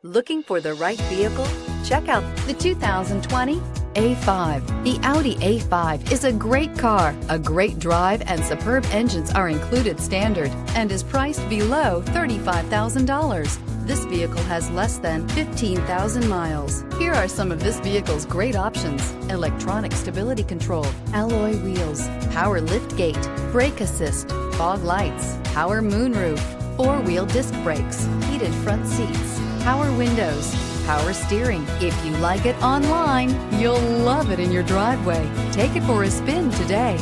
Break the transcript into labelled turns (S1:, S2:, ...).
S1: Looking for the right vehicle? Check out the 2020 A5. The Audi A5 is a great car. A great drive and superb engines are included standard and is priced below $35,000. This vehicle has less than 15,000 miles. Here are some of this vehicle's great options: electronic stability control, alloy wheels, power liftgate, brake assist, fog lights, power moonroof, four-wheel disc brakes, heated front seats, power windows, power steering. If you like it online, you'll love it in your driveway. Take it for a spin today.